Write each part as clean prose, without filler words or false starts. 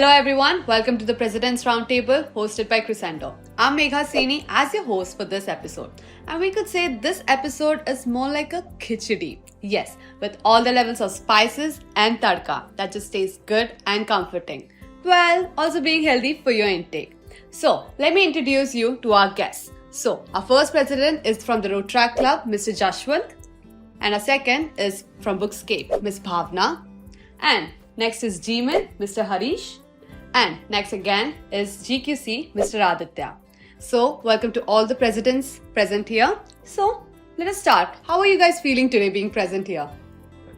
Hello everyone, welcome to the President's Roundtable hosted by Crescendo. I'm Megha Saini as your host for this episode. And we could say this episode is more like a khichdi. Yes, with all the levels of spices and tadka that just tastes good and comforting. Well, also being healthy for your intake. So, let me introduce you to our guests. So, our first president is from the Rotaract Club, Mr. Jashwant. And our second is from Bookscape, Ms. Bhavna. And next is GMUN, Mr. Harish. And next again is GQC, Mr. Aditya. So, welcome to all the presidents present here. So, let us start. How are you guys feeling today being present here?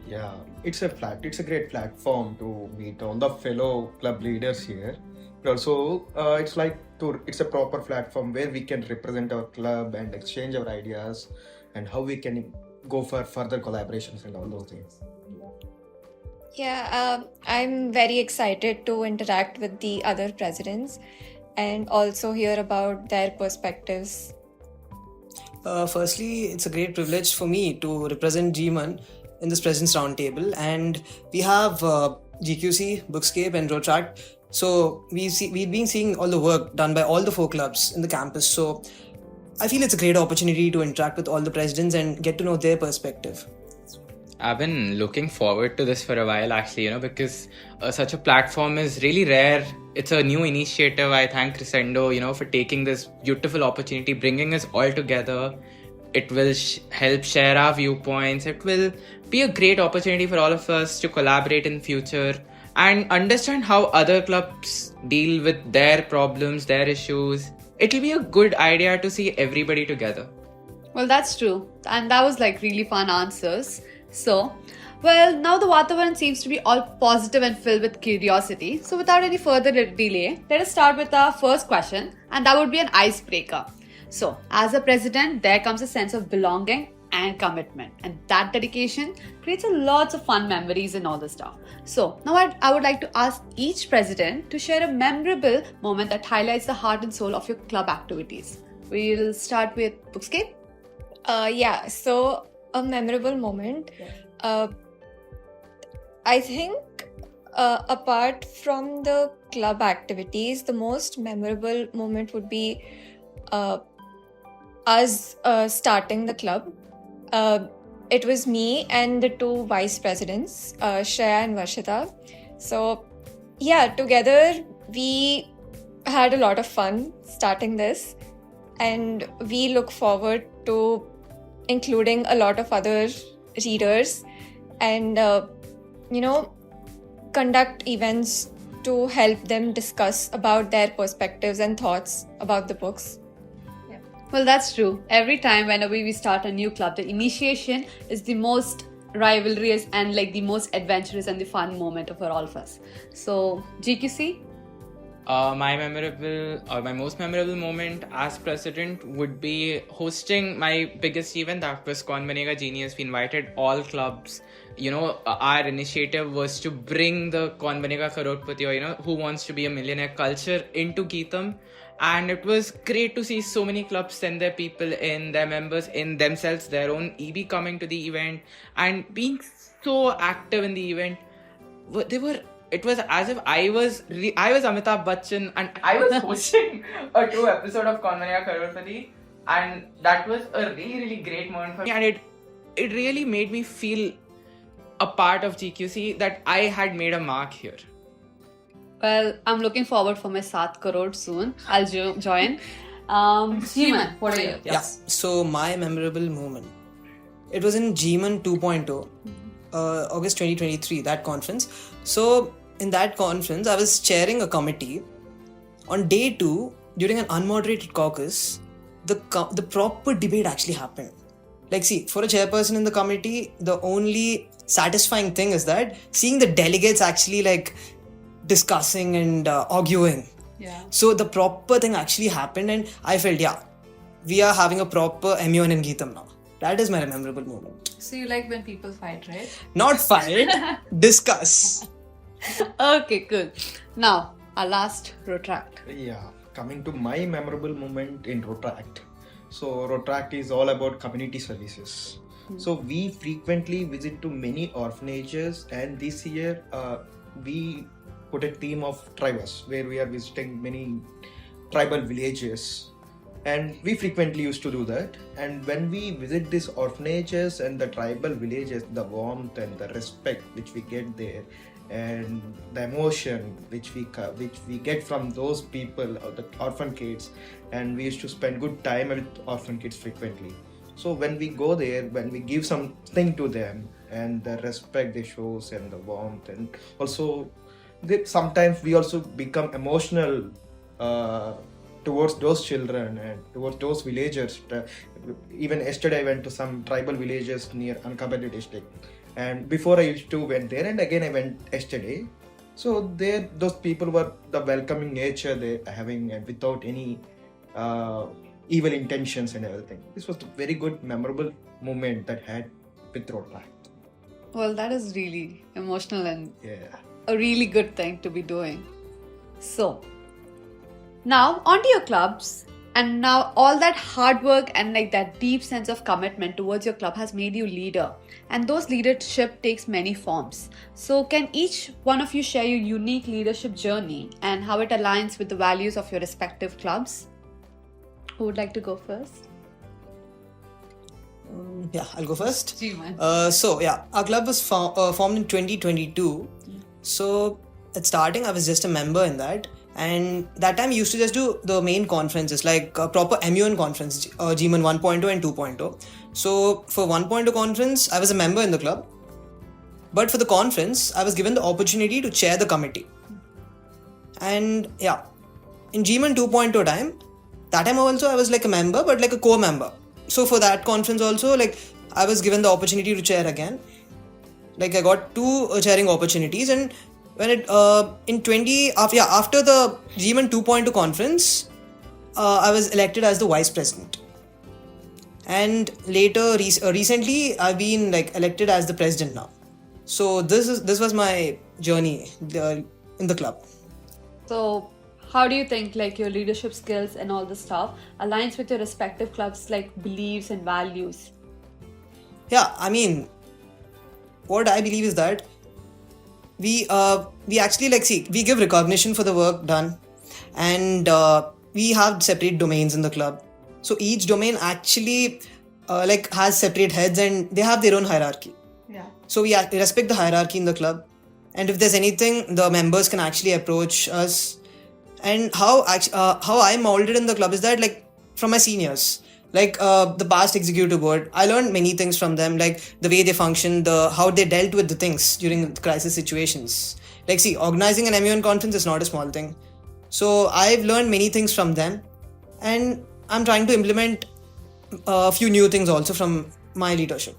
Yeah, it's a great platform to meet all the fellow club leaders here. But also, it's a proper platform where we can represent our club and exchange our ideas and how we can go for further collaborations and all those things. Yeah, I'm very excited to interact with the other presidents and also hear about their perspectives. Firstly, it's a great privilege for me to represent GMUN in this President's Roundtable, and we have GQC, Bookscape, and Rotaract. So we've been seeing all the work done by all the 4 clubs in the campus. So I feel it's a great opportunity to interact with all the presidents and get to know their perspective. I've been looking forward to this for a while actually, because such a platform is really rare. It's a new initiative. I thank Crescendo, for taking this beautiful opportunity, bringing us all together. It will help share our viewpoints. It will be a great opportunity for all of us to collaborate in future and understand how other clubs deal with their problems, their issues. It'll be a good idea to see everybody together. Well, that's true. And that was really fun answers. So, now the Vatavaran seems to be all positive and filled with curiosity. So, without any further delay, let us start with our first question, and that would be an icebreaker. So, as a president, there comes a sense of belonging and commitment, and that dedication creates lots of fun memories and all the stuff. So, now I would like to ask each president to share a memorable moment that highlights the heart and soul of your club activities. We'll start with Bookscape. So a memorable moment. I think apart from the club activities, the most memorable moment would be us starting the club. It was me and the 2 vice presidents, Shreya and Varshita. So, together we had a lot of fun starting this, and we look forward to including a lot of other readers and, conduct events to help them discuss about their perspectives and thoughts about the books. Yeah. Well, that's true. Every time whenever we start a new club, the initiation is the most rivalrous and the most adventurous and the fun moment for all of us. So, GQC? My most memorable moment as president would be hosting my biggest event, that was Kaun Banega Genius. We invited all clubs. Our initiative was to bring the Kaun Banega Crorepati, or who wants to be a millionaire culture into GITAM. And it was great to see so many clubs send their people in, their members in, themselves, their own EB coming to the event and being so active in the event. It was as if I was Amitabh Bachchan and I was hosting a 2 episode of Kaun Banega Crorepati, and that was a really, really great moment for me, and it really made me feel a part of GQC, that I had made a mark here. Well, I'm looking forward for my 7 crore soon. I'll join. GMUN, what are you? Yes. Yeah, so my memorable moment, it was in GMUN 2.0, August 2023, that conference. So in that conference, I was chairing a committee. On day 2, during an unmoderated caucus, the proper debate actually happened. For a chairperson in the committee, the only satisfying thing is that seeing the delegates actually discussing and arguing. Yeah. So the proper thing actually happened, and I felt, we are having a proper MUN in GITAM now. That is my memorable moment. So you like when people fight, right? Not fight, discuss. Okay, good. Now, our last Rotaract. Yeah, coming to my memorable moment in Rotaract. So Rotaract is all about community services. So we frequently visit to many orphanages, and this year we put a theme of tribes where we are visiting many tribal villages, and we frequently used to do that. And when we visit these orphanages and the tribal villages, the warmth and the respect which we get there, and the emotion which we get from those people or the orphan kids, and we used to spend good time with orphan kids frequently. So when we go there, when we give something to them, and the respect they shows and the warmth, and also sometimes we also become emotional towards those children and towards those villagers. Even yesterday I went to some tribal villages near Anantapur district, and before I used to went there, and again I went yesterday. So there, those people were the welcoming nature they having, and without any evil intentions and everything. This was a very good, memorable moment that had with Rotaract. Well, that is really emotional and Yeah. a really good thing to be doing. So, now onto your clubs. And now all that hard work and like that deep sense of commitment towards your club has made you leader. And those leadership takes many forms. So can each one of you share your unique leadership journey and how it aligns with the values of your respective clubs? Who would like to go first? Yeah, I'll go first. GMUN. So yeah, our club was formed in 2022. So at starting, I was just a member in that. And that time, we used to just do the main conferences, like a proper MUN conference, GMUN 1.0 and 2.0. So for 1.0 conference, I was a member in the club. But for the conference, I was given the opportunity to chair the committee. And yeah, in GMUN 2.0 time, that time also I was like a member, but like a co-member. So for that conference also, like I was given the opportunity to chair again. Like I got two chairing opportunities, and when it after the GMUN 2.2 conference, I was elected as the vice president. And later, recently, I've been like elected as the president now. So this was my journey in the club. So, how do you think like your leadership skills and all this stuff aligns with your respective clubs' like beliefs and values? Yeah, I mean, what I believe is that we actually we give recognition for the work done, and we have separate domains in the club. So each domain actually has separate heads, and they have their own hierarchy. Yeah. So we respect the hierarchy in the club, and if there's anything, the members can actually approach us. And how I molded in the club is that like from my seniors, the past executive board, I learned many things from them, like the way they function, how they dealt with the things during crisis situations. Like see, organizing an MUN conference is not a small thing. So I've learned many things from them, and I'm trying to implement a few new things also from my leadership.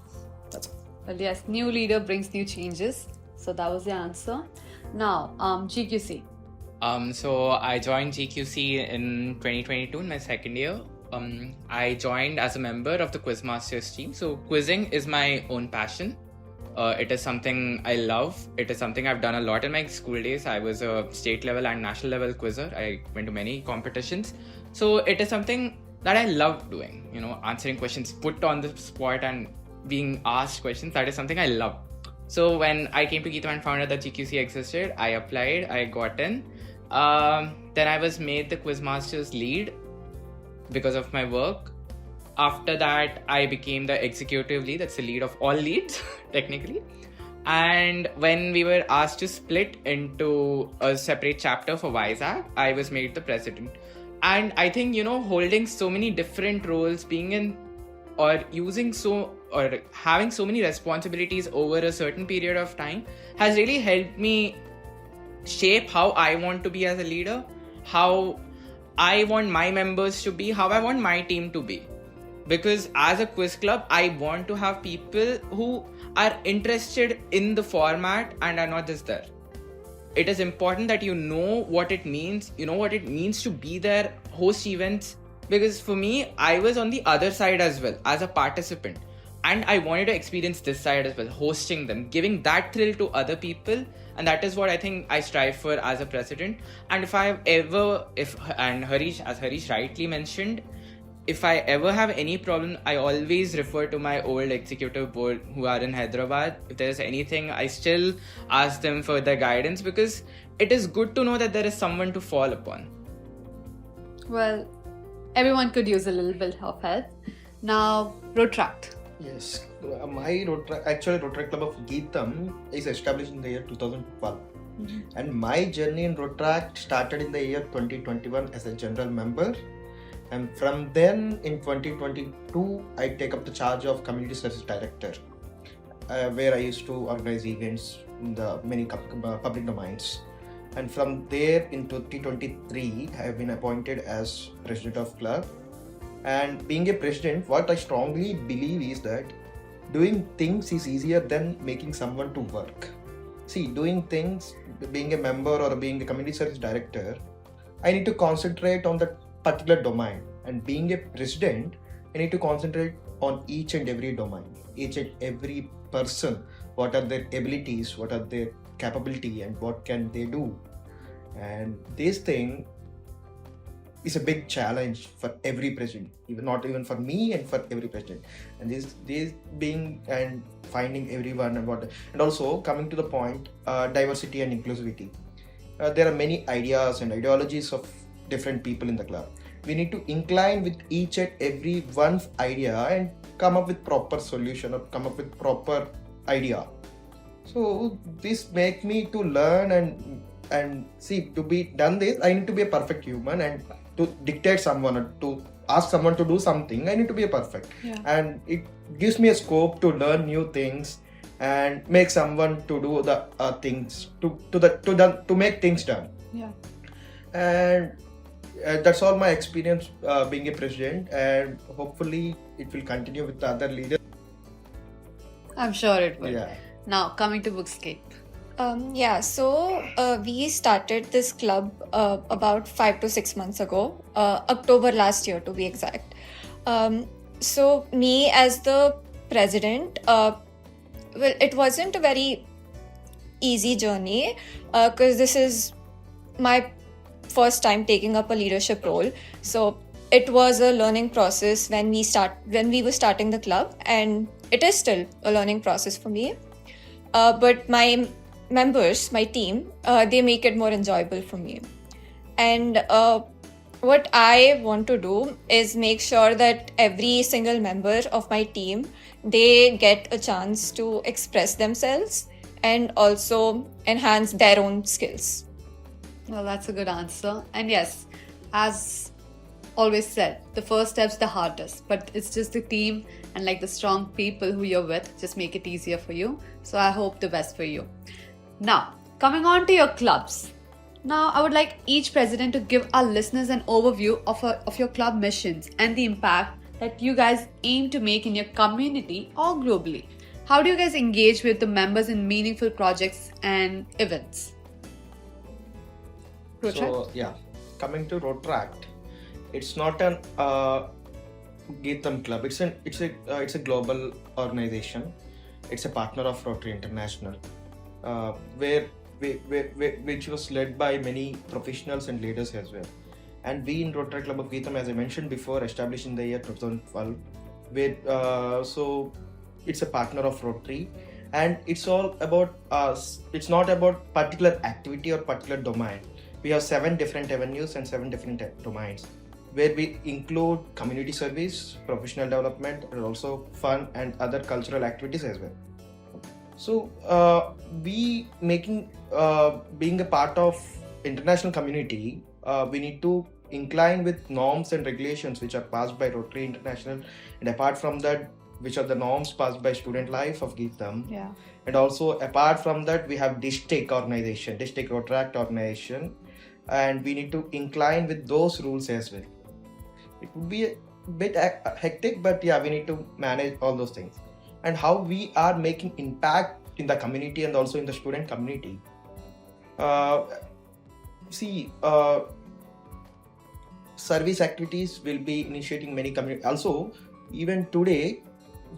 That's it. Well, yes, new leader brings new changes. So that was the answer. Now, GQC. So I joined GQC in 2022 in my second year. I joined as a member of the Quizmasters team. So quizzing is my own passion. It is something I love. It is something I've done a lot in my school days. I was a state level and national level quizzer. I went to many competitions. So it is something that I love doing. You know, answering questions put on the spot and being asked questions. That is something I love. So when I came to GITAM and found out that GQC existed, I applied, I got in. Then I was made the Quizmasters lead because of my work. After that, I became the executive lead. That's the lead of all leads, technically. And when we were asked to split into a separate chapter for Vizag, I was made the president. And I think, holding so many different roles, being in or having so many responsibilities over a certain period of time has really helped me shape how I want to be as a leader, how I want my members to be, how I want my team to be. Because as a quiz club, I want to have people who are interested in the format and are not just there. It is important that you know what it means, to be there, host events. Because for me, I was on the other side as well, as a participant. And I wanted to experience this side as well, hosting them, giving that thrill to other people. And that is what I think I strive for as a president. And as Harish rightly mentioned, if I ever have any problem, I always refer to my old executive board who are in Hyderabad. If there's anything, I still ask them for their guidance, because it is good to know that there is someone to fall upon. Well, everyone could use a little bit of help. Now, Rotaract. Yes, my Rotaract Club of GITAM is established in the year 2012. And my journey in Rotaract started in the year 2021 as a general member. And from then in 2022, I take up the charge of community service director, where I used to organize events in the many public domains. And from there in 2023, I have been appointed as president of club. And being a president, what I strongly believe is that doing things is easier than making someone to work. See, doing things, being a member or being a community service director, I need to concentrate on that particular domain. And being a president, I need to concentrate on each and every domain, each and every person, what are their abilities, what are their capability, and what can they do. And this thing is a big challenge for every president, not even for me, and for every president. And this being and finding everyone and also coming to the point, diversity and inclusivity. There are many ideas and ideologies of different people in the club. We need to incline with each and every one's idea and come up with proper solution or come up with proper idea. So this make me to learn and see, to be done this, I need to be a perfect human, and to dictate someone or to ask someone to do something, I need to be a perfect. And it gives me a scope to learn new things and make someone to do the things to make things done. And that's all my experience being a president, and hopefully it will continue with the other leaders. I'm sure it will. Yeah. Now, coming to Bookscape. So we started this club about 5 to 6 months ago, October last year to be exact. So me as the president, well, it wasn't a very easy journey because this is my first time taking up a leadership role. So it was a learning process when we were starting the club, and it is still a learning process for me. But my members, my team, they make it more enjoyable for me. And what I want to do is make sure that every single member of my team, they get a chance to express themselves and also enhance their own skills. Well, that's a good answer. And yes, as always said, the first step's the hardest, but it's just the team and like the strong people who you're with just make it easier for you. So I hope the best for you. Now, coming on to your clubs. Now, I would like each president to give our listeners an overview of your club missions and the impact that you guys aim to make in your community or globally. How do you guys engage with the members in meaningful projects and events? So yeah, coming to Rotaract, it's not an GITAM club. It's a global organization. It's a partner of Rotary International, which was led by many professionals and leaders as well. And we in Rotary Club of GITAM, as I mentioned before, established in the year 2012. So it's a partner of Rotary, and it's all about us. It's not about particular activity or particular domain. We have 7 different avenues and 7 different domains, where we include community service, professional development, and also fun and other cultural activities as well. So being a part of international community, we need to incline with norms and regulations which are passed by Rotary International, and apart from that, which are the norms passed by Student Life of GITAM. And also apart from that, we have district Rotaract organization, and we need to incline with those rules as well. It would be a bit hectic, but yeah, we need to manage all those things. And how we are making impact in the community and also in the student community. Service activities will be initiating many community. Also, even today,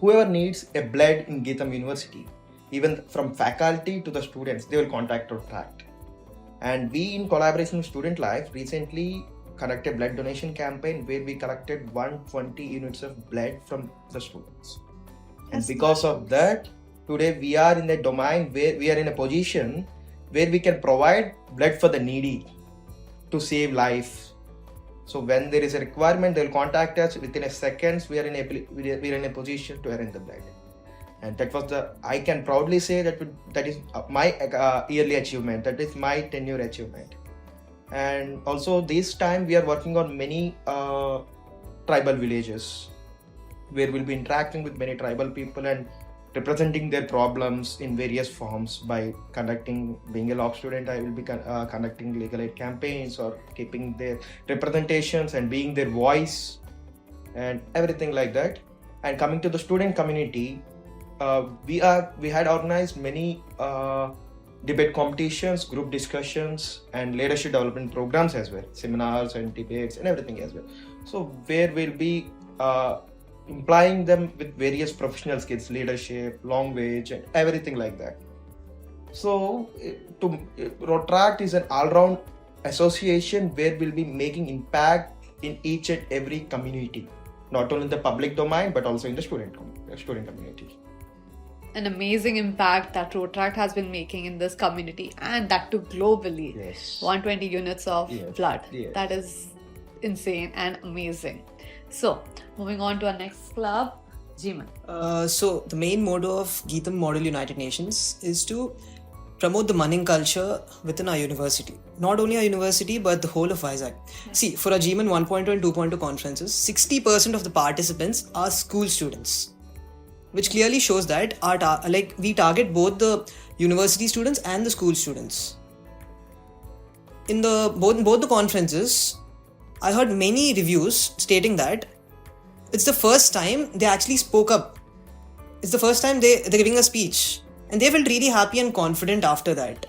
whoever needs a blood in GITAM University, even from faculty to the students, they will contact Rotaract. And we, in collaboration with Student Life, recently conduct a blood donation campaign where we collected 120 units of blood from the students. And because of that, today we are in a domain where we are in a position where we can provide blood for the needy to save life. So when there is a requirement, they'll contact us within a seconds. We are in a position to arrange the blood, and that was I can proudly say that is my yearly achievement. That is my tenure achievement. And also this time we are working on many tribal villages where we'll be interacting with many tribal people and representing their problems in various forms by being a law student, I will be conducting legal aid campaigns or keeping their representations and being their voice and everything like that. And coming to the student community, we had organized many debate competitions, group discussions, and leadership development programs as well, seminars and debates and everything as well. So where we'll be implying them with various professional skills, leadership, language, and everything like that. So Rotaract is an all-round association where we'll be making impact in each and every community, not only in the public domain but also in the student community. An amazing impact that Rotaract has been making in this community, and that too globally. Yes. 120 units of blood. Yes. That is insane and amazing. So, moving on to our next club, GMUN. So the main motto of GITAM Model United Nations is to promote the money culture within our university. Not only our university, but the whole of Vizag. Yeah. See, for our GMUN 1.2 and 2.2 conferences, 60% of the participants are school students, which clearly shows that we target both the university students and the school students. In both the conferences, I heard many reviews stating that it's the first time they actually spoke up. It's the first time they're giving a speech, and they felt really happy and confident after that.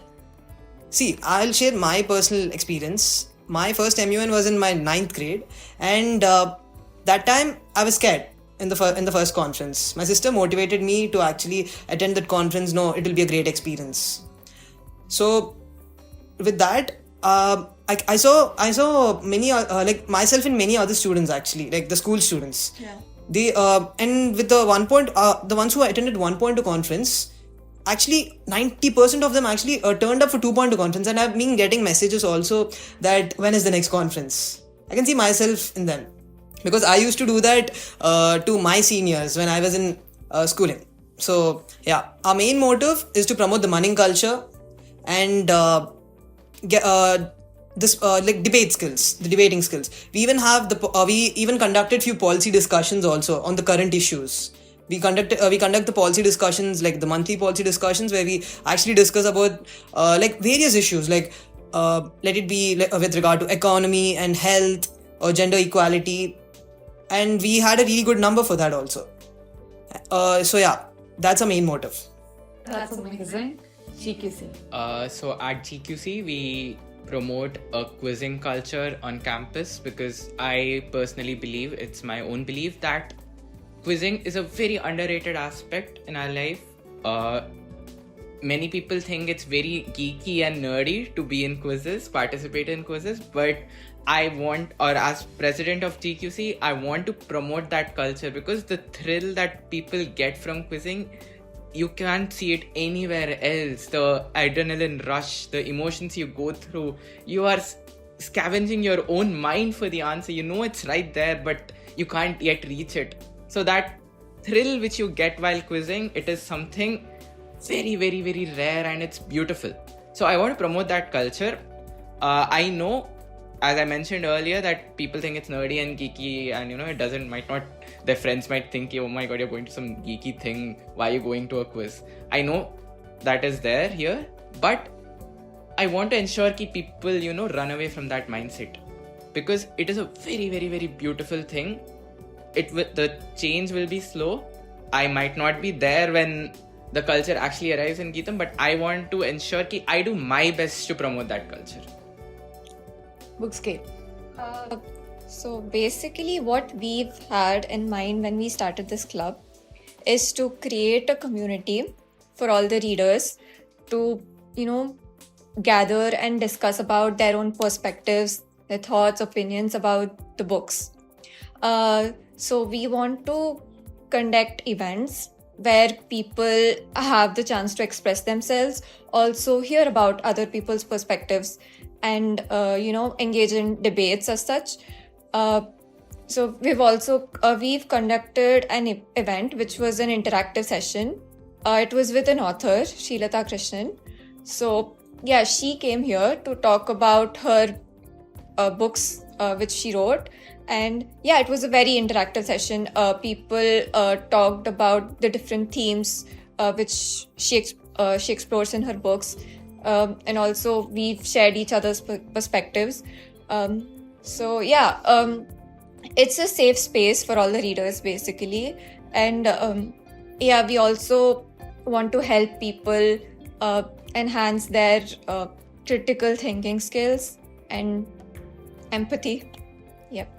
See, I'll share my personal experience. My first MUN was in my 9th grade, and that time I was scared in the first conference. My sister motivated me to actually attend that conference. No, it will be a great experience. So with that, I saw many like myself and many other students, actually, like the school students. Yeah. They and with the ones who attended 1.2 conference, actually 90% of them actually turned up for 2.2 conference, and I've been getting messages also that when is the next conference. I can see myself in them, because I used to do that to my seniors when I was in schooling. So yeah, our main motive is to promote the money culture and debating skills. We even conducted few policy discussions also on the current issues. We conduct the policy discussions, like the monthly policy discussions, where we actually discuss about various issues, let it be with regard to economy and health or gender equality, and we had a really good number for that also. So yeah, that's our main motive. That's amazing. GQC. So at GQC, we promote a quizzing culture on campus, because I personally believe, it's my own belief, that quizzing is a very underrated aspect in our life. Many people think it's very geeky and nerdy to be in quizzes, participate in quizzes, but as president of GQC, I want to promote that culture, because the thrill that people get from quizzing, you can't see it anywhere else. The adrenaline rush, the emotions you go through, you are scavenging your own mind for the answer. You know it's right there, but you can't yet reach it. So that thrill which you get while quizzing, it is something very, very, very rare, and it's beautiful. So I want to promote that culture. I know, as I mentioned earlier, that people think it's nerdy and geeky, and their friends might think, oh my god, you're going to some geeky thing, why are you going to a quiz? I know that is there here, but I want to ensure that people, run away from that mindset, because it is a very, very, very beautiful thing. The change will be slow. I might not be there when the culture actually arrives in GITAM, but I want to ensure that I do my best to promote that culture. Bookscape. So basically what we've had in mind when we started this club is to create a community for all the readers to, gather and discuss about their own perspectives, their thoughts, opinions about the books. So we want to conduct events where people have the chance to express themselves, also hear about other people's perspectives, and engage in debates as such. So we've conducted an event which was an interactive session. It was with an author, Srilata Krishnan. So yeah, she came here to talk about her books which she wrote, and yeah, it was a very interactive session. People talked about the different themes which she explores in her books, and also we've shared each other's perspectives. So yeah, it's a safe space for all the readers basically, and yeah, we also want to help people enhance their critical thinking skills and empathy. Yep.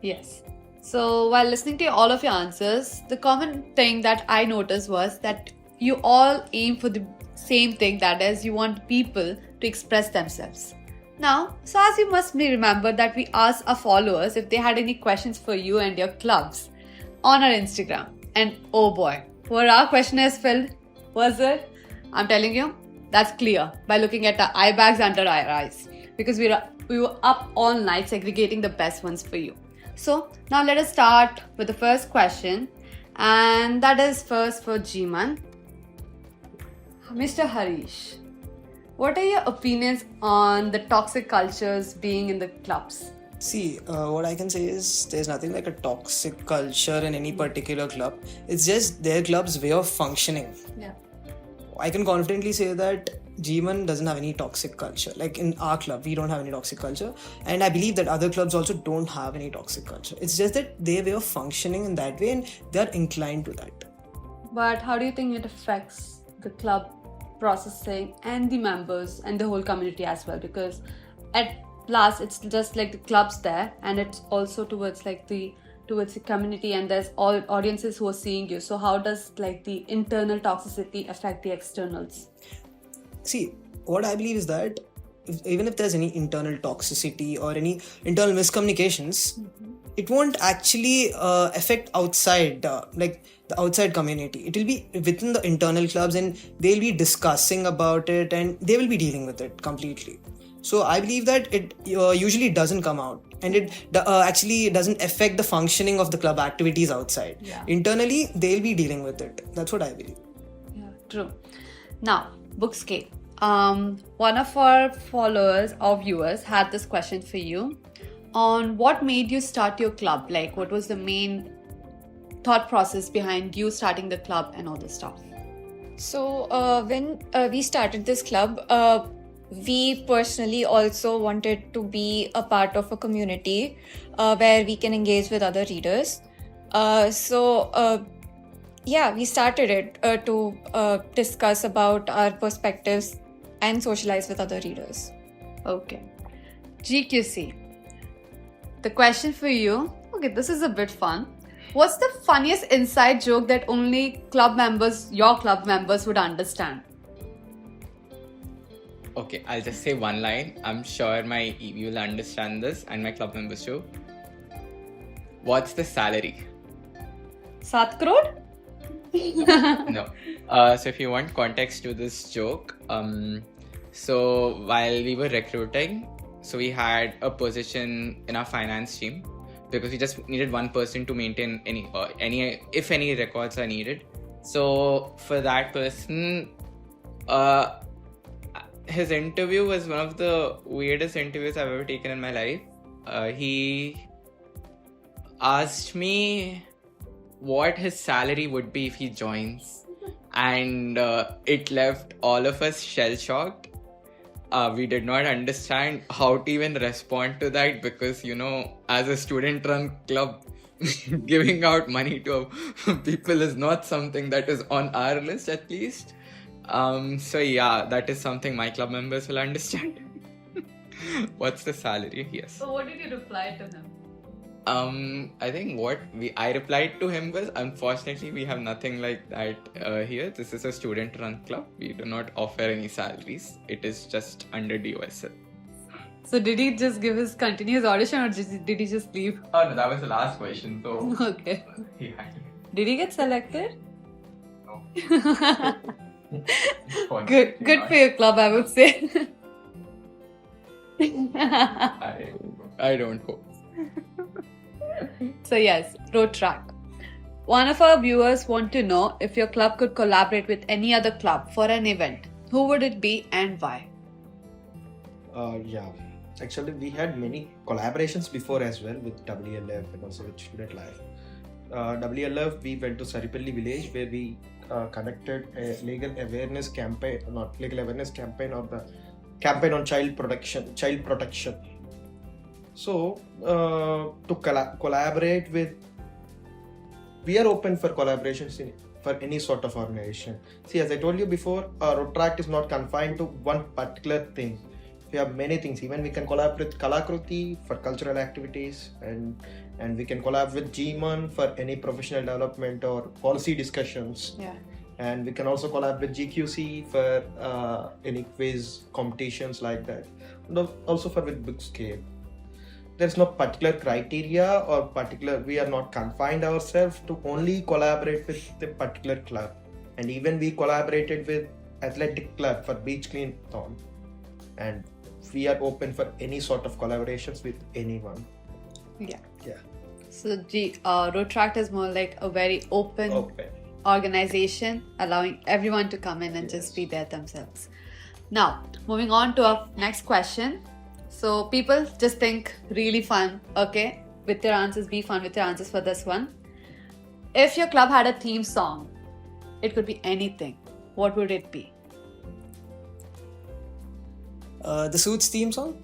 Yes. So while listening to all of your answers, the common thing that I noticed was that you all aim for the same thing, that is, you want people to express themselves. Now, so as you must remember that we asked our followers if they had any questions for you and your clubs on our Instagram. And oh boy, were our questionnaires filled? Was it? I'm telling you, that's clear by looking at the eye bags under our eyes, because we were up all night segregating the best ones for you. So now let us start with the first question, and that is first for GMUN. Mr. Harish, what are your opinions on the toxic cultures being in the clubs? See, what I can say is there's nothing like a toxic culture in any particular club. It's just their club's way of functioning. Yeah. I can confidently say that GMUN doesn't have any toxic culture. Like in our club, we don't have any toxic culture. And I believe that other clubs also don't have any toxic culture. It's just that their way of functioning in that way and they're inclined to that. But how do you think it affects the club processing and the members and the whole community as well? Because at last, it's just like the clubs there, and it's also towards the community, and there's all audiences who are seeing you. So how does like the internal toxicity affect the externals? See, what I believe is that even if there's any internal toxicity or any internal miscommunications, it won't actually affect outside, like the outside community. It will be within the internal clubs, and they'll be discussing about it, and they will be dealing with it completely. So I believe that it usually doesn't come out, and it actually doesn't affect the functioning of the club activities outside. Yeah. Internally, they'll be dealing with it. That's what I believe. Yeah, true. Now, Bookscape. One of our followers or viewers had this question for you on what made you start your club. Like, what was the main thought process behind you starting the club and all this stuff? So when we started this club, we personally also wanted to be a part of a community where we can engage with other readers. Yeah, we started it to discuss about our perspectives and socialize with other readers. Okay. GQC. The question for you, okay, this is a bit fun. What's the funniest inside joke that only your club members would understand? Okay, I'll just say one line. I'm sure my EB will understand this and my club members too. What's the salary? 7 crore? No. So if you want context to this joke, so while we were recruiting, so we had a position in our finance team because we just needed one person to maintain if any records are needed. So for that person, his interview was one of the weirdest interviews I've ever taken in my life. He asked me what his salary would be if he joins, and it left all of us shell-shocked. We did not understand how to even respond to that because, as a student-run club, giving out money to people is not something that is on our list, at least. So yeah, that is something my club members will understand. What's the salary? Yes. So what did you reply to him? I think I replied to him was, unfortunately, we have nothing like that here. This is a student-run club. We do not offer any salaries. It is just under DOSL. So did he just give his continuous audition or did he just leave? Oh no, that was the last question. So Okay. yeah. Did he get selected? No. Good for your club, I would say. I don't hope. So yes, Rotaract. One of our viewers want to know if your club could collaborate with any other club for an event. Who would it be and why? Yeah, actually we had many collaborations before as well with WLF and also with Student Life. WLF, we went to Saripalli village where we conducted a legal awareness campaign, not legal awareness campaign, or the campaign on child protection. So to collaborate with, we are open for collaborations for any sort of organization. See, as I told you before, Rotaract is not confined to one particular thing. We have many things. Even we can collaborate with Kalakruti for cultural activities, and we can collaborate with GMUN for any professional development or policy discussions. Yeah. And we can also collaborate with GQC for any quiz competitions like that. And also for with Bookscape. There's no particular criteria or particular, we are not confined ourselves to only collaborate with the particular club. And even we collaborated with athletic club for beach clean-thon. And we are open for any sort of collaborations with anyone. Yeah. Yeah. So Rotaract is more like a very open organization, allowing everyone to come in and just be there themselves. Now, moving on to our next question. So people just think really fun, okay? With your answers, be fun with your answers for this one. If your club had a theme song, it could be anything. What would it be? The Suits theme song?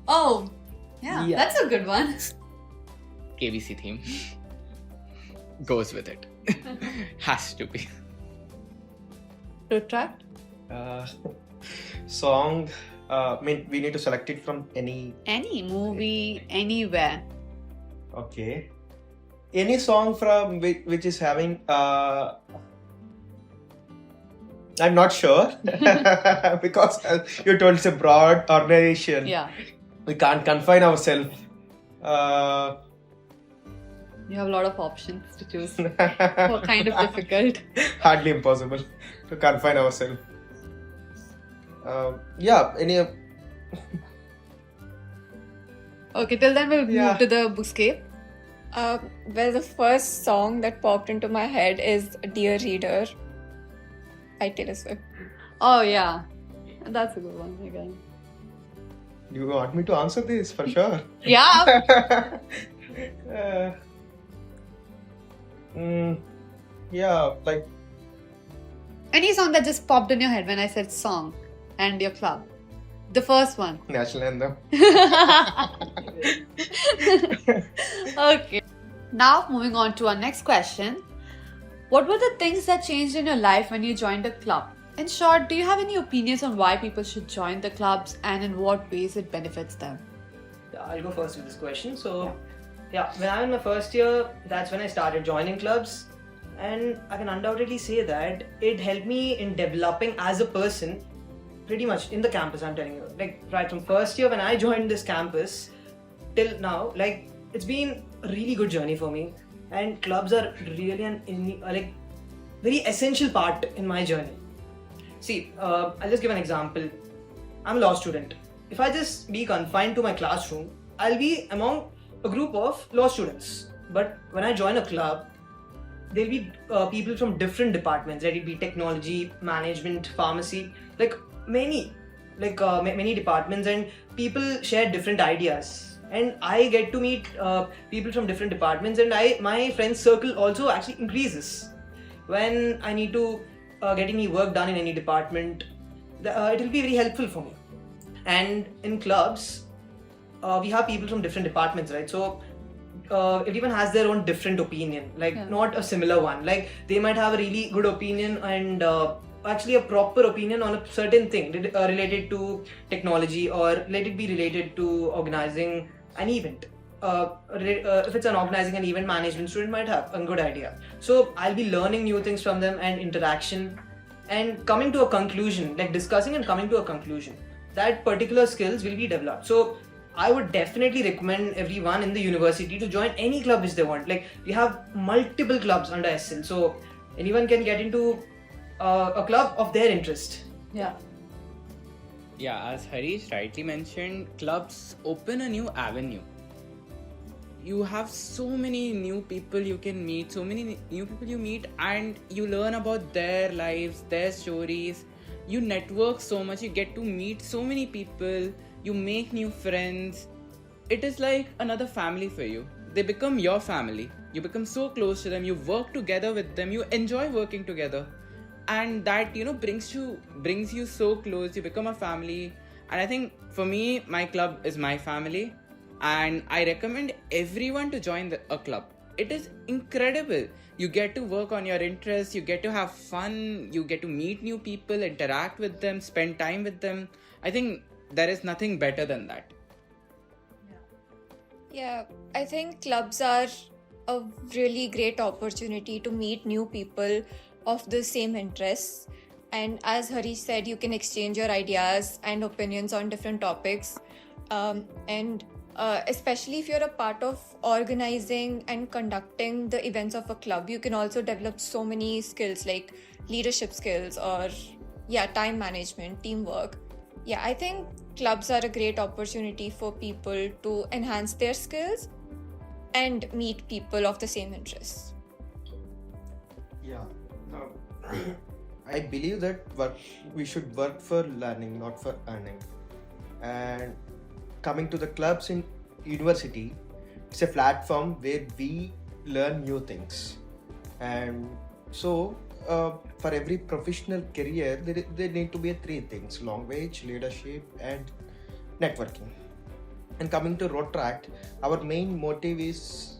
Oh, yeah. That's a good one. KBC theme. Goes with it. Has to be. Rotaract? Song, we need to select it from any Movie, anywhere. Okay. Any song from which is having I'm not sure because you told it's a broad organization. Yeah. We can't confine ourselves. You have a lot of options to choose. Kind of difficult. Hardly impossible to confine ourselves. Okay, till then we'll move to the Bookscape. Well, the first song that popped into my head is Dear Reader by Taylor Swift. Oh yeah, that's a good one again. You want me to answer this for sure? Yeah. Yeah, like Any song that just popped in your head when I said song and your club. The first one. national anthem. Okay. Now moving on to our next question. What were the things that changed in your life when you joined a club? In short, do you have any opinions on why people should join the clubs and in what ways it benefits them? I'll go first with this question. So, when I'm in my first year, that's when I started joining clubs. And I can undoubtedly say that it helped me in developing as a person pretty much in the campus, I'm telling you. Like, right from first year when I joined this campus till now, like, it's been a really good journey for me. And clubs are really very essential part in my journey. See, I'll just give an example. I'm a law student. If I just be confined to my classroom, I'll be among a group of law students. But when I join a club, there'll be people from different departments, let it be technology, management, pharmacy, many departments, and people share different ideas. And I get to meet people from different departments, and my friend circle also actually increases. When I need to get any work done in any department, it will be very helpful for me. And in clubs, we have people from different departments, right? So everyone has their own different opinion, not a similar one. Like, they might have a really good opinion and actually a proper opinion on a certain thing related to technology, or let it be related to organizing an event. If it's an organizing an event, management student might have a good idea. So I'll be learning new things from them and interaction and coming to a conclusion, like discussing and coming to a conclusion. that particular skills will be developed. So I would definitely recommend everyone in the university to join any club which they want. Like, we have multiple clubs under SL, so anyone can get into a club of their interest. Yeah. Yeah, as Harish rightly mentioned, clubs open a new avenue. You have so many new people you can meet, so many new people you meet, and you learn about their lives, their stories. You network so much, you get to meet so many people, you make new friends. It is like another family for you. They become your family. You become so close to them, you work together with them, you enjoy working together. And that, brings you so close, you become a family. And I think for me, my club is my family. And I recommend everyone to join a club. It is incredible. You get to work on your interests, you get to have fun, you get to meet new people, interact with them, spend time with them. I think there is nothing better than that. Yeah, I think clubs are a really great opportunity to meet new people of the same interests. And as Harish said, you can exchange your ideas and opinions on different topics. Especially if you're a part of organizing and conducting the events of a club, you can also develop so many skills like leadership skills or time management, teamwork. I think clubs are a great opportunity for people to enhance their skills and meet people of the same interests. Yeah. I believe that we should work for learning, not for earning. And coming to the clubs in university, it's a platform where we learn new things. And so for every professional career, there need to be three things: language, leadership, and networking. And coming to Rotaract, our main motive is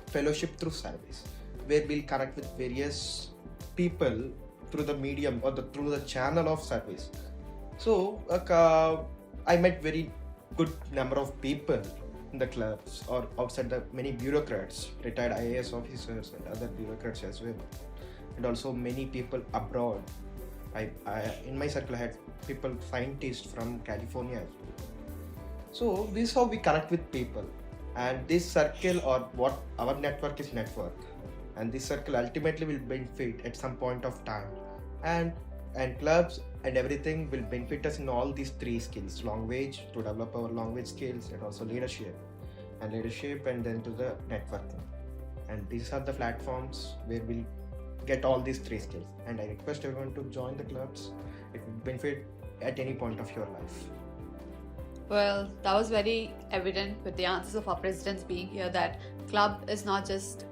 fellowship through service, where we'll connect with various people through the medium or through the channel of service. So I met very good number of people in the clubs or outside, the many bureaucrats, retired IAS officers and other bureaucrats as well, and also many people abroad. I in my circle I had people, scientists from California as well. So this is how we connect with people, and this circle, or what our network is network, and this circle ultimately will benefit at some point of time, and clubs and everything will benefit us in all these three skills: language, to develop our language skills, and also leadership, and then to the networking. And these are the platforms where we'll get all these three skills, and I request everyone to join the clubs. It will benefit at any point of your life. Well, that was very evident with the answers of our presidents being here, that club is not just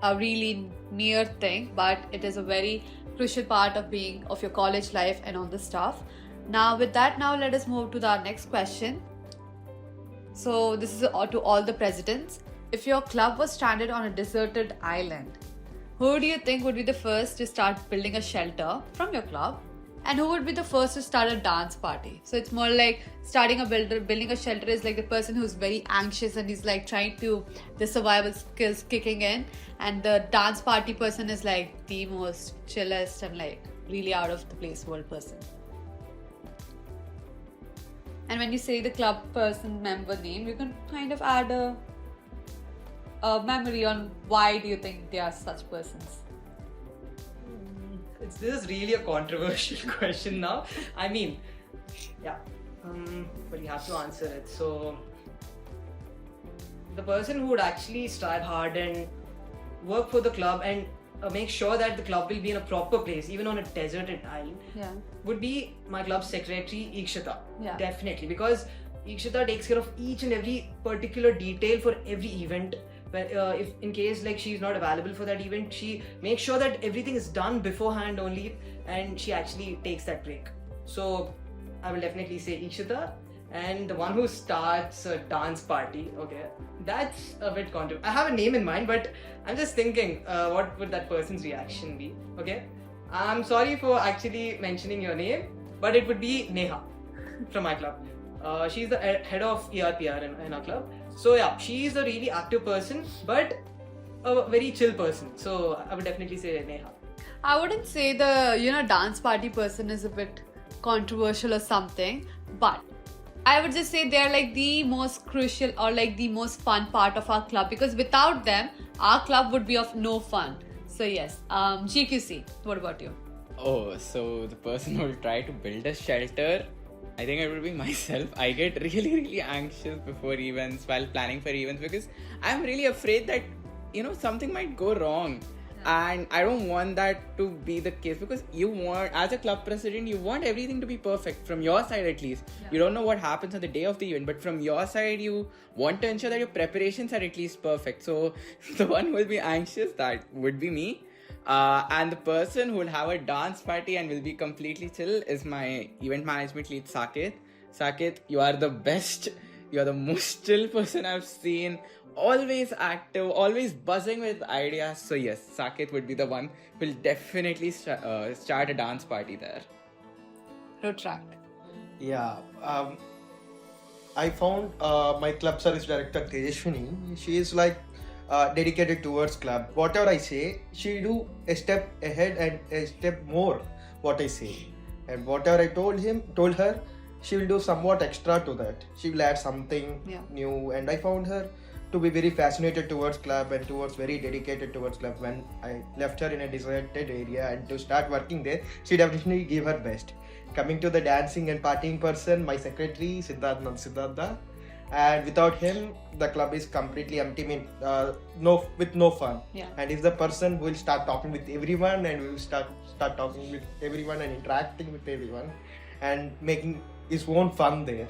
a really near thing, but it is a very crucial part of your college life and all the stuff. Now with that, let us move to our next question. So this is to all the presidents. If your club was stranded on a deserted island, who do you think would be the first to start building a shelter from your club? And who would be the first to start a dance party? So it's more like building a shelter is like the person who's very anxious and he's like trying to, the survival skills kicking in. And the dance party person is like the most chillest and like really out of the place world person. And when you say the club person member name, you can kind of add a memory on why do you think they are such persons. This is really a controversial question now. I mean, but you have to answer it. So, the person who would actually strive hard and work for the club and make sure that the club will be in a proper place, even on a deserted island, would be my club secretary, Ikshita. Yeah. Definitely, because Ikshita takes care of each and every particular detail for every event. If in case like she's not available for that event, she makes sure that everything is done beforehand only, and she actually takes that break. So I will definitely say Ikshita. And the one who starts a dance party, okay, that's a bit controversial. I have a name in mind, but I'm just thinking what would that person's reaction be. Okay, I'm sorry for actually mentioning your name, but it would be Neha from my club. She's the head of ERPR in our club. So yeah, she's a really active person, but a very chill person. So I would definitely say Neha. I wouldn't say the dance party person is a bit controversial or something, but I would just say they're like the most crucial or like the most fun part of our club, because without them, our club would be of no fun. So yes, GQC, what about you? Oh, so the person who will try to build a shelter, I think it would be myself. I get really, really anxious before events, while planning for events, because I'm really afraid that, something might go wrong. And I don't want that to be the case, because as a club president, you want everything to be perfect from your side at least. You don't know what happens on the day of the event, but from your side, you want to ensure that your preparations are at least perfect. So the one who will be anxious, that would be me. And the person who will have a dance party and will be completely chill is my event management lead, Saket. Saket, you are the best. You are the most chill person I've seen. Always active, always buzzing with ideas. So yes, Saket would be the one who will definitely start a dance party there. Rotaract. Yeah, I found my club service director Tejashwini. She is like dedicated towards club. Whatever I say, she do a step ahead and a step more what I say. And whatever I told her, she will do somewhat extra to that. She will add something new. And I found her to be very fascinated towards club and very dedicated towards club. When I left her in a deserted area and to start working there, she definitely gave her best. Coming to the dancing and partying person, my secretary Siddhartha, and without him the club is completely empty, with no fun. And he's the person who will start talking with everyone, and will start talking with everyone and interacting with everyone and making his own fun there.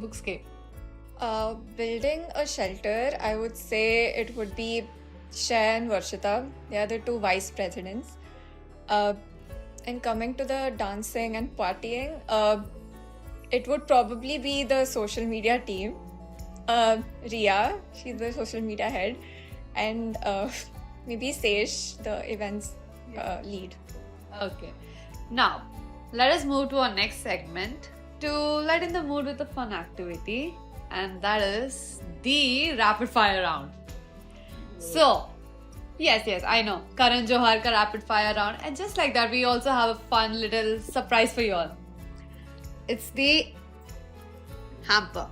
Bookscape. Building a shelter, I would say it would be Shreya and Varshita. They are the two vice presidents. And coming to the dancing and partying, it would probably be the social media team. Ria, she's the social media head, and maybe Sesh, the events lead. Okay. Now, let us move to our next segment to lighten the mood with a fun activity, and that is the rapid fire round. So, yes, I know. Karan Johar ka rapid fire round, and just like that, we also have a fun little surprise for you all. It's the hamper.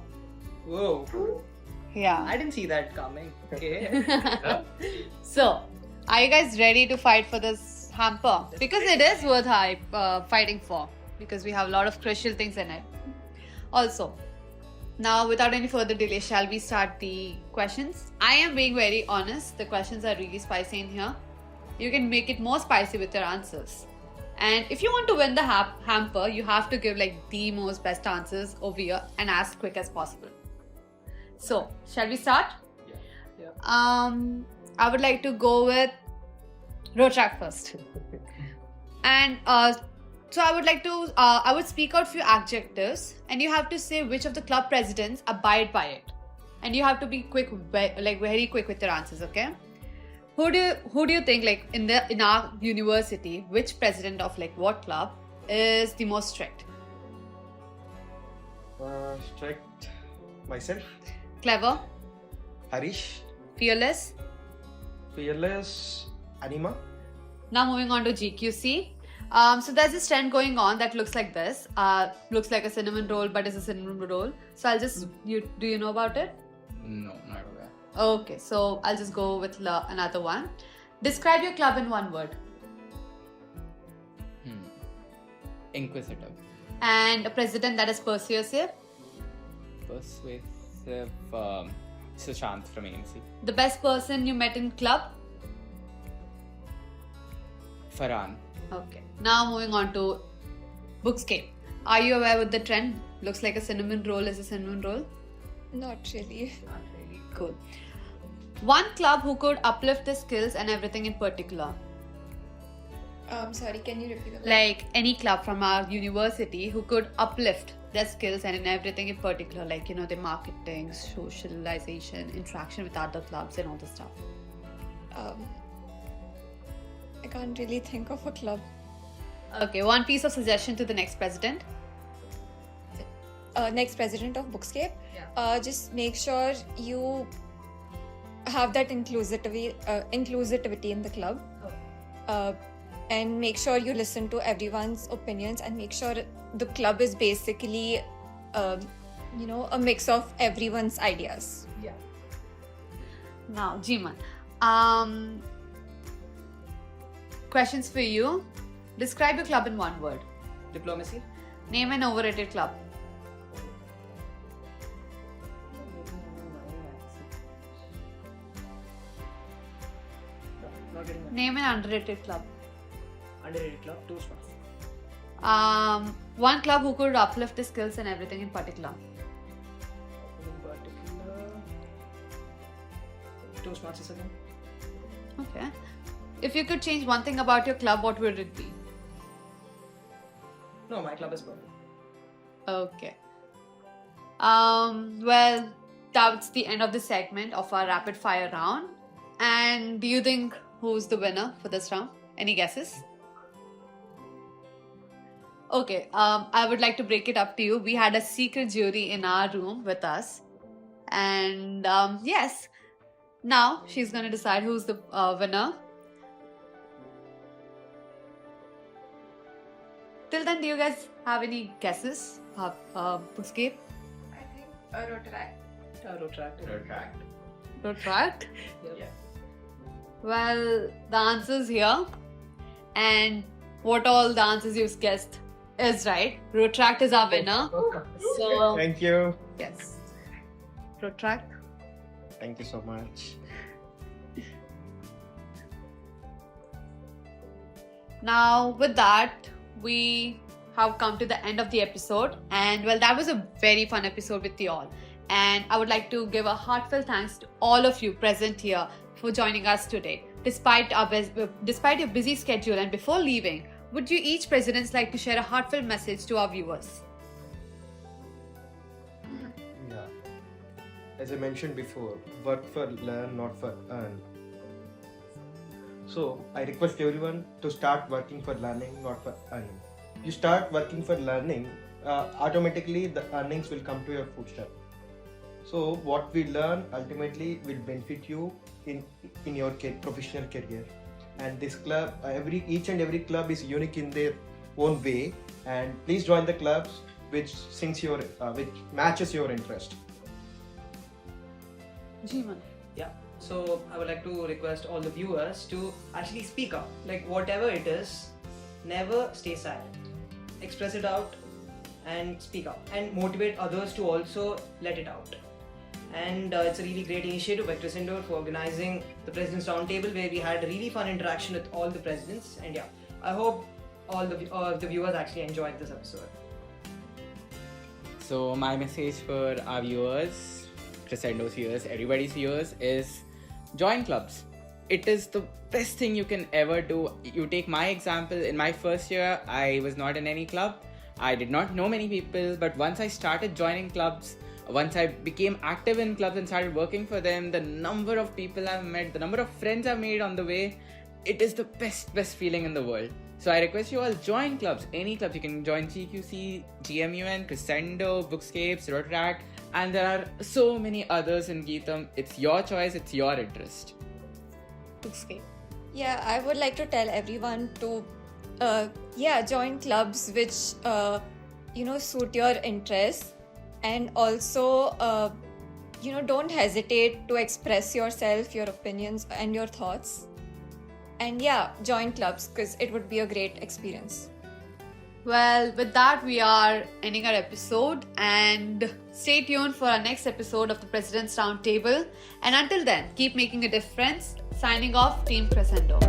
Whoa. Yeah. I didn't see that coming. Okay. So, are you guys ready to fight for this hamper? Because it is worth fighting for, because we have a lot of crucial things in it. Also, now without any further delay, shall we start the questions? I am being very honest. The questions are really spicy in here. You can make it more spicy with your answers. And if you want to win the hamper, you have to give like the most best answers over here and as quick as possible. So, shall we start? Yeah. I would like to go with Rotaract first. And so I would like to, I would speak out few adjectives, and you have to say which of the club presidents abide by it. And you have to be quick, like very quick with your answers, okay? Who do you think, like in our university, which president of like what club is the most strict? Strict myself. Clever, Harish. fearless. Fearless. Anima. Now moving on to GQC. So there's this trend going on that looks like this. Looks like a cinnamon roll, but it's a cinnamon roll. So I'll just, do you know about it? No, not aware. Okay, so I'll just go with another one. Describe your club in one word. Inquisitive. And a president that is persuasive. Persuasive. Sushant from AMC. The best person you met in club. Farhan. Okay. Now moving on to Bookscape. Are you aware with the trend? Looks like a cinnamon roll is a cinnamon roll. Not really. Cool. One club who could uplift the skills and everything in particular. Sorry, can you repeat that? Like any club from our university who could uplift their skills and in everything in particular, like the marketing, socialization, interaction with other clubs and all the stuff. I can't really think of a club. Okay, one piece of suggestion to the next president. Next president of Bookscape. Yeah. Just make sure you have that inclusivity in the club. and make sure you listen to everyone's opinions and make sure the club is basically, a mix of everyone's ideas. Yeah. Now, GMUN. Questions for you. Describe your club in one word. Diplomacy. Name an overrated club. Not getting that. Name an underrated club. Underrated club. Toastmasters. One club who could uplift the skills and everything in particular. In particular, Toastmasters again. Okay. If you could change one thing about your club, what would it be? No, my club is perfect. Okay. Well, that's the end of the segment of our rapid fire round. And do you think who's the winner for this round? Any guesses? Okay, I would like to break it up to you. We had a secret jury in our room with us. And yes, now she's going to decide who's the winner. Till then, do you guys have any guesses? Bookscape? I think a Rotaract. Rotaract. Rotaract? Yeah. Well, the answer's here. And what all the answers you've guessed is right. Rotaract is our winner. So, Thank you. yes. Rotaract. Thank you so much. Now, with that, we have come to the end of the episode. And well, that was a very fun episode with you all. And I would like to give a heartfelt thanks to all of you present here for joining us today. Despite your busy schedule and before leaving, would you each presidents like to share a heartfelt message to our viewers? Yeah. As I mentioned before, work for learn, not for earn. So I request everyone to start working for learning, not for earning. You start working for learning, automatically the earnings will come to your footstep. So what we learn ultimately will benefit you in your professional career. And this club, each and every club is unique in their own way. And please join the clubs which matches your interest. GMUN. Yeah. So I would like to request all the viewers to actually speak up. Like whatever it is, never stay silent. Express it out and speak up and motivate others to also let it out. And it's a really great initiative by Crescendo for organizing the President's Roundtable, where we had a really fun interaction with all the presidents. And yeah, I hope all the viewers actually enjoyed this episode. So my message for our viewers, Crescendo's viewers, everybody's viewers is join clubs. It is the best thing you can ever do. You take my example. In my first year, I was not in any club. I did not know many people, but once I started joining clubs, once I became active in clubs and started working for them, the number of people I've met, the number of friends I've made on the way, it is the best feeling in the world. So I request you all join clubs, any clubs. You can join GQC, GMUN, Crescendo, Bookscapes, Rotaract, and there are so many others in GITAM. It's your choice, it's your interest. Bookscape. Yeah, I would like to tell everyone to join clubs which suit your interests, and also don't hesitate to express yourself, your opinions and your thoughts. And yeah, join clubs because it would be a great experience. Well, with that, we are ending our episode, and stay tuned for our next episode of the President's Roundtable. And until then, keep making a difference. Signing off, Team Crescendo.